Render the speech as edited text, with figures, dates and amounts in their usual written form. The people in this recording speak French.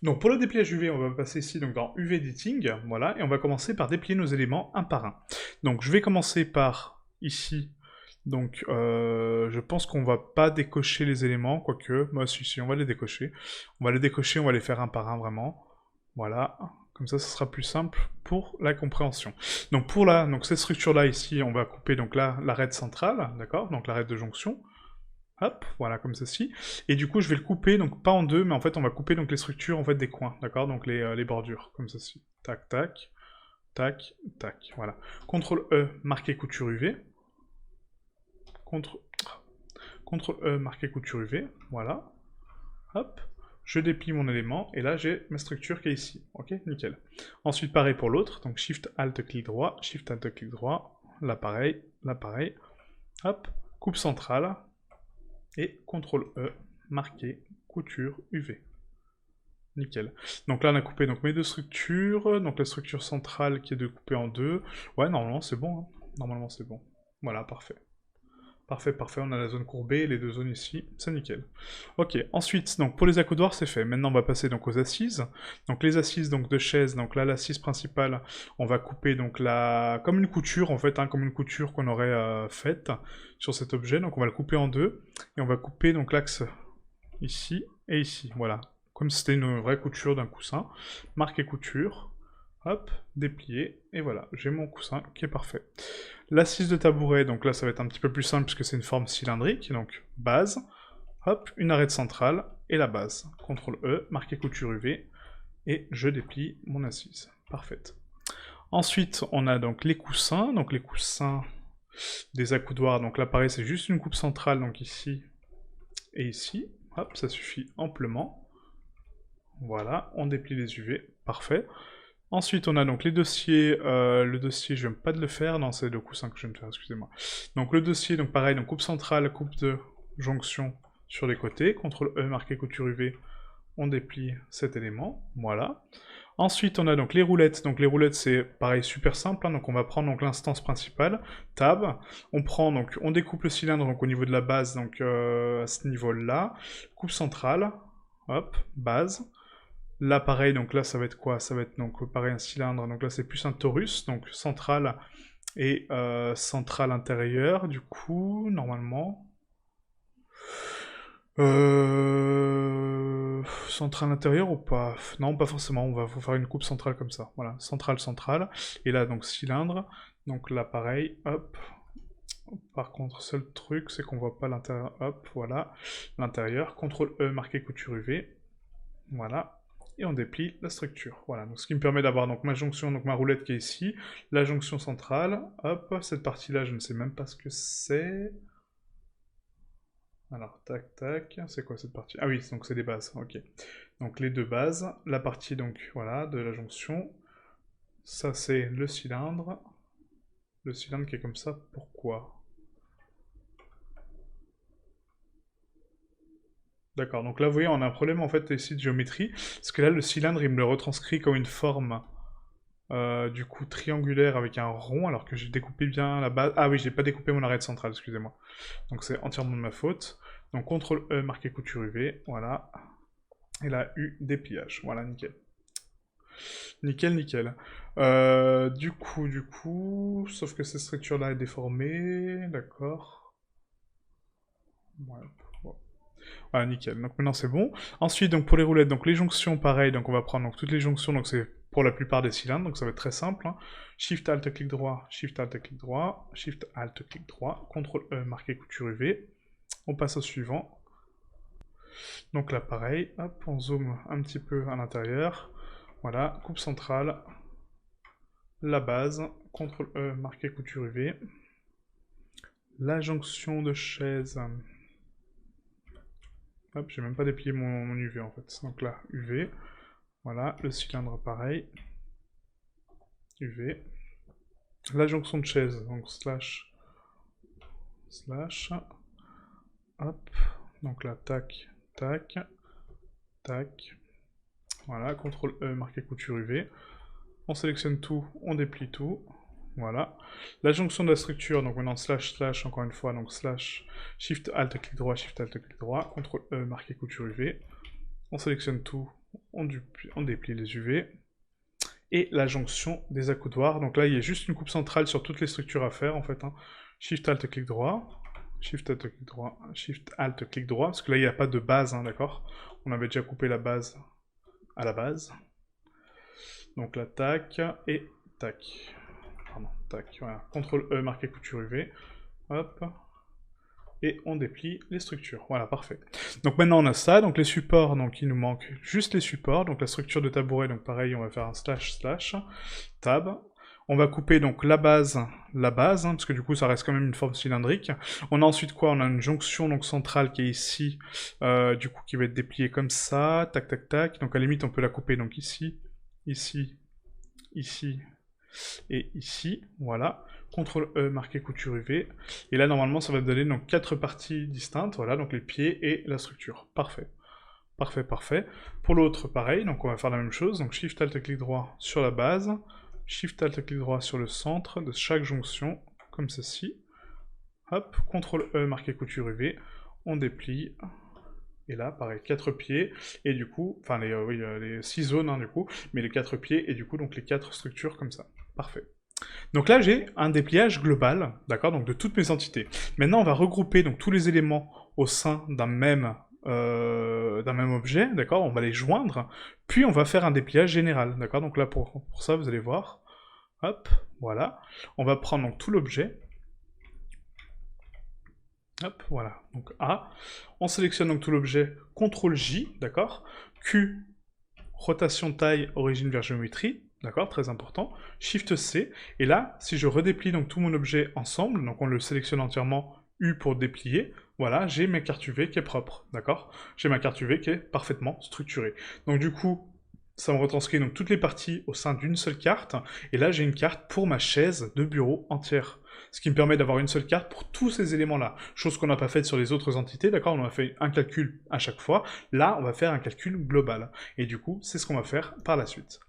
Donc pour le dépliage UV, on va passer ici donc dans UV Editing, voilà, et on va commencer par déplier nos éléments un par un. Donc je vais commencer par ici, donc je pense qu'on va pas décocher les éléments, quoique, moi si, on va les décocher. On va les décocher, on va les faire un par un vraiment. Voilà, comme ça sera plus simple pour la compréhension. Donc donc cette structure-là ici, on va couper donc là l'arête centrale, d'accord, donc l'arête de jonction. Hop, voilà, comme ceci. Et du coup, je vais le couper, donc pas en deux, mais en fait, on va couper donc les structures en fait des coins, d'accord? Donc les bordures, comme ceci. Tac, tac, tac, tac, voilà. CTRL E, marquer couture UV. CTRL, CTRL E, marquer couture UV, voilà. Hop, je déplie mon élément, et là, j'ai ma structure qui est ici. Ok, nickel. Ensuite, pareil pour l'autre, donc Shift, Alt, clic droit, Shift, Alt, clic droit, là pareil, hop, coupe centrale, et CTRL E, marquer couture UV. Nickel. Donc là, on a coupé donc, mes deux structures. Donc la structure centrale qui est de couper en deux. Ouais, normalement, c'est bon. Hein. Normalement, c'est bon. Voilà, parfait. Parfait, parfait. On a la zone courbée, les deux zones ici. C'est nickel. Ok, ensuite, donc pour les accoudoirs, c'est fait. Maintenant, on va passer donc aux assises. Donc les assises donc, de chaise. Donc là, l'assise principale, on va couper donc la... comme une couture, en fait, hein, comme une couture qu'on aurait faite sur cet objet. Donc on va le couper en deux. Et on va couper donc l'axe ici et ici. Voilà, comme si c'était une vraie couture d'un coussin. Marquer couture, hop, déplier, et voilà, j'ai mon coussin qui est parfait. L'assise de tabouret, donc là ça va être un petit peu plus simple puisque c'est une forme cylindrique, donc base, hop, une arête centrale, et la base. CTRL E, marquer couture UV, et je déplie mon assise. Parfaite. Ensuite, on a donc les coussins des accoudoirs, donc là pareil c'est juste une coupe centrale, donc ici et ici, hop, ça suffit amplement. Voilà, on déplie les UV, parfait. Ensuite, on a donc les dossiers. Le dossier, je ne vais pas de le faire. Non, c'est le coussin que je viens de faire, excusez-moi. Donc le dossier, donc pareil, donc coupe centrale, coupe de jonction sur les côtés. CTRL E, marqué couture UV, on déplie cet élément. Voilà. Ensuite, on a donc les roulettes. Donc les roulettes, c'est pareil, super simple. Hein. Donc on va prendre donc l'instance principale, tab. On prend donc, on découpe le cylindre donc au niveau de la base, donc à ce niveau-là. Coupe centrale, hop, base. Là, pareil, donc là, ça va être quoi? Ça va être donc pareil un cylindre. Donc là, c'est plus un torus, donc centrale et centrale intérieure. Du coup, normalement. Centrale intérieure ou pas? Non, pas forcément. On va faire une coupe centrale comme ça. Voilà, centrale, centrale. Et là, donc cylindre. Donc là, pareil. Hop. Par contre, seul truc, c'est qu'on voit pas l'intérieur. Hop, voilà. L'intérieur. CTRL E, marqué couture UV. Voilà. Et on déplie la structure. Voilà, donc ce qui me permet d'avoir donc ma jonction, donc ma roulette qui est ici, la jonction centrale, hop, cette partie-là, je ne sais même pas ce que c'est. Alors, tac, tac, c'est quoi cette partie? Ah oui, donc c'est des bases, ok. Donc les deux bases, la partie donc, voilà, de la jonction, ça c'est le cylindre qui est comme ça, pourquoi? D'accord, donc là vous voyez on a un problème en fait ici de géométrie, parce que là le cylindre il me le retranscrit comme une forme du coup triangulaire avec un rond, alors que j'ai découpé bien la base. Ah oui, j'ai pas découpé mon arête centrale, excusez-moi. Donc c'est entièrement de ma faute. Donc CTRL E, marquer couture UV, voilà. Et là, U, dépliage. Voilà, nickel. Nickel, nickel. Sauf que cette structure-là est déformée, d'accord. Ouais, bon. Voilà, nickel. Donc maintenant c'est bon. Ensuite, donc pour les roulettes, donc les jonctions, pareil. Donc on va prendre donc, toutes les jonctions. Donc c'est pour la plupart des cylindres. Donc ça va être très simple. Hein. Shift Alt clic droit, Shift Alt clic droit, Shift Alt clic droit, CTRL E marqué couture UV. On passe au suivant. Donc là pareil. Hop, on zoome un petit peu à l'intérieur. Voilà, coupe centrale, la base, CTRL E marqué couture UV. La jonction de chaise. Hop, j'ai même pas déplié mon UV en fait. Donc là, UV. Voilà, le cylindre pareil. UV. La jonction de chaise, donc slash. Slash. Hop. Donc là, tac, tac, tac. Voilà, CTRL E, marqué couture UV. On sélectionne tout, on déplie tout. Voilà. La jonction de la structure, donc maintenant slash slash, encore une fois, donc slash, Shift Alt clic droit, Shift Alt clic droit, CTRL E, marqué couture UV. On sélectionne tout, on déplie les UV. Et la jonction des accoudoirs. Donc là, il y a juste une coupe centrale sur toutes les structures à faire, en fait. Hein. Shift, Alt, clic droit. Shift, Alt, clic droit. Shift, Alt, clic droit. Parce que là, il n'y a pas de base, hein, d'accord? On avait déjà coupé la base à la base. Donc là, tac, et tac. Pardon, tac, voilà. CTRL E, marqué couture UV. Hop. Et on déplie les structures. Voilà, parfait. Donc maintenant on a ça, donc les supports, donc il nous manque juste les supports, donc la structure de tabouret, donc pareil, on va faire un slash, tab. On va couper donc la base, hein, parce que du coup ça reste quand même une forme cylindrique. On a ensuite quoi? On a une jonction donc centrale qui est ici, du coup qui va être dépliée comme ça, tac tac tac. Donc à la limite on peut la couper donc ici, ici, ici, et ici, voilà. CTRL E, marqué couture UV. Et là, normalement, ça va donner donc 4 parties distinctes, voilà, donc les pieds et la structure. Parfait. Parfait, parfait. Pour l'autre, pareil, donc on va faire la même chose. Donc Shift, Alt, clic droit sur la base. Shift, Alt, clic droit sur le centre de chaque jonction, comme ceci. Hop, CTRL E, marqué couture UV. On déplie. Et là, pareil, 4 pieds, et du coup, enfin, les 6 zones, hein, du coup, mais les 4 pieds, et du coup, donc les 4 structures comme ça. Parfait. Donc là, j'ai un dépliage global, d'accord, donc de toutes mes entités. Maintenant, on va regrouper donc tous les éléments au sein d'un même objet, d'accord, on va les joindre, puis on va faire un dépliage général, d'accord, donc là, pour ça, vous allez voir, hop, voilà, on va prendre donc tout l'objet, hop, voilà, donc A, on sélectionne donc tout l'objet, CTRL J, d'accord, Q, rotation taille, origine vers géométrie, d'accord, très important, Shift C, et là, si je redéplie donc tout mon objet ensemble, donc on le sélectionne entièrement, U pour déplier, voilà, j'ai ma carte UV qui est propre, d'accord, j'ai ma carte UV qui est parfaitement structurée. Donc du coup, ça me retranscrit donc toutes les parties au sein d'une seule carte, et là j'ai une carte pour ma chaise de bureau entière. Ce qui me permet d'avoir une seule carte pour tous ces éléments-là. Chose qu'on n'a pas faite sur les autres entités, d'accord? On a fait un calcul à chaque fois. Là, on va faire un calcul global. Et du coup, c'est ce qu'on va faire par la suite.